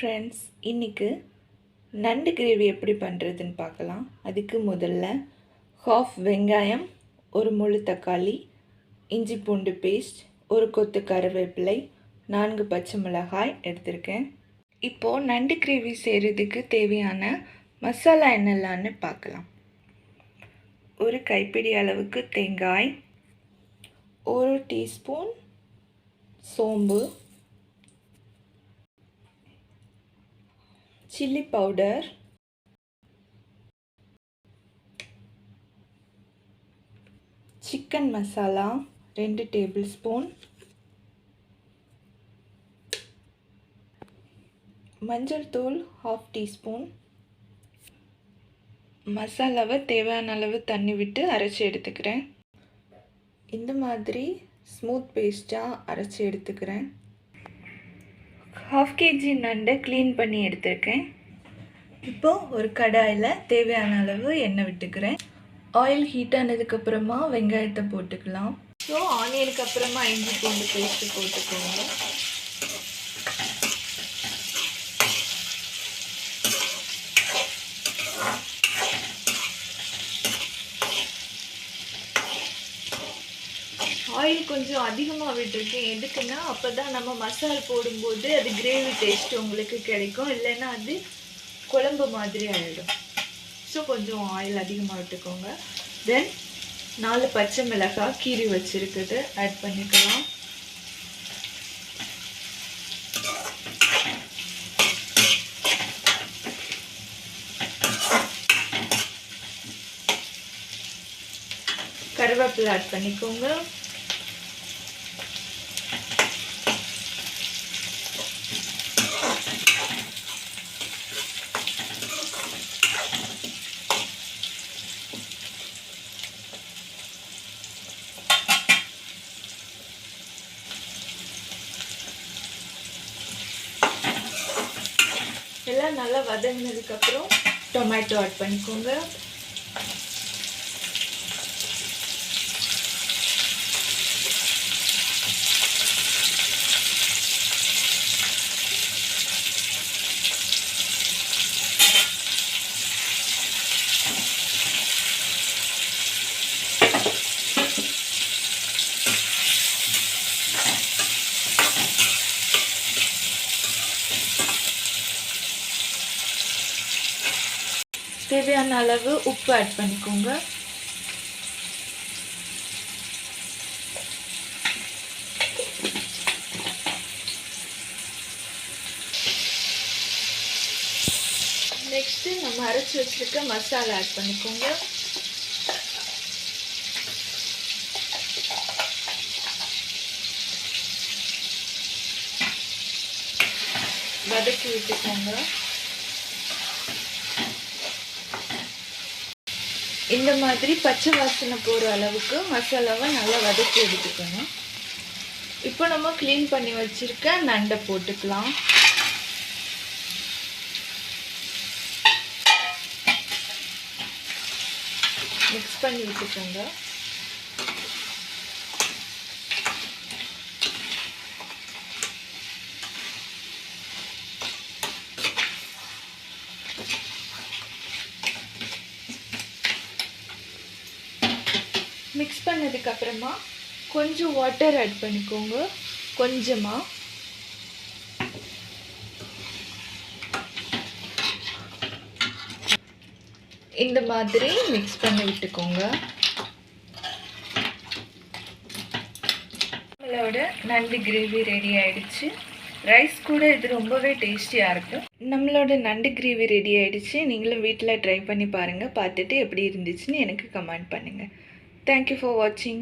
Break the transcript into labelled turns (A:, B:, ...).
A: Friends, இன்றைக்கி நண்டு gravy எப்படி பண்ணுறதுன்னு பார்க்கலாம். அதுக்கு முதல்ல ஹாஃப் வெங்காயம், ஒரு முழு தக்காளி, இஞ்சி பூண்டு பேஸ்ட், ஒரு கொத்து கருவேப்பிலை, 4 பச்சை மிளகாய் எடுத்திருக்கேன். இப்போது நண்டு கிரேவி செய்கிறதுக்கு தேவையான மசாலா என்னெல்லாம்னு பார்க்கலாம். ஒரு கைப்பிடி அளவுக்கு தேங்காய், 1 டீஸ்பூன் சோம்பு, chilli powder, chicken masala 2 table spoon, மஞ்சள் தூள் 1/2 டீஸ்பூன். மசாலாவை தேவையான அளவு தண்ணி விட்டு அரைச்சி எடுத்துக்கிறேன். இந்த மாதிரி ஸ்மூத் பேஸ்ட்டாக அரைச்சி எடுத்துக்கிறேன். 1/2 kg நண்டை க்ளீன் பண்ணி எடுத்துருக்கேன். இப்போது ஒரு கடாயில் தேவையான அளவு எண்ணெய் விட்டுக்கிறேன். ஆயில் ஹீட் ஆனதுக்கப்புறமா வெங்காயத்தை போட்டுக்கலாம். ஸோ ஆனியனுக்கு அப்புறமா இஞ்சி பூண்டு பேஸ்ட்டு போட்டுக்கோங்க. ஆயில் கொஞ்சம் அதிகமாக விட்டுருக்கேன். எதுக்குன்னா அப்போ தான் நம்ம மசால் போடும்போது அது கிரேவி டேஸ்ட் உங்களுக்கு கிடைக்கும், இல்லைன்னா அது குழம்பு மாதிரி ஆகிடும். ஸோ கொஞ்சம் ஆயில் அதிகமாக விட்டுக்கோங்க. தென் 4 பச்சை மிளகாய் கீரி வச்சுருக்குது ஆட் பண்ணிக்கலாம். கருவேப்பிலை ஆட் பண்ணிக்கோங்க. எல்லாம் நல்லா வதங்கினதுக்கப்புறம் டொமேட்டோ ஆட் பண்ணிக்கோங்க. தேவையான அளவு உப்பு ஆட் பண்ணிக்கோங்க. நெக்ஸ்ட் நம்ம அரைச்சி வச்சிருக்க மசாலா ஆட் பண்ணிக்கோங்க. வதக்கி விட்டுக்கோங்க. இந்த மாதிரி பச்சை வாசனை போகிற அளவுக்கு மசாலாவை நல்லா வதக்கி எடுத்துக்கணும். இப்போ நம்ம க்ளீன் பண்ணி வச்சுருக்க நண்டை போட்டுக்கலாம். மிக்ஸ் பண்ணி விட்டுக்கோங்க. மிக்ஸ் பண்ணதுக்கப்புறமா கொஞ்சம் வாட்டர் ஆட் பண்ணிக்கோங்க. கொஞ்சமாக இந்த மாதிரி மிக்ஸ் பண்ணி விட்டுக்கோங்க. நம்மளோட நண்டு கிரேவி ரெடி ஆகிடுச்சு. ரைஸ் கூட இது ரொம்பவே டேஸ்டியாக இருக்கும். நம்மளோட நண்டு கிரேவி ரெடி ஆகிடுச்சு. நீங்களும் வீட்டில் ட்ரை பண்ணி பாருங்கள். பார்த்துட்டு எப்படி இருந்துச்சுன்னு எனக்கு கமெண்ட் பண்ணுங்கள். Thank you for watching.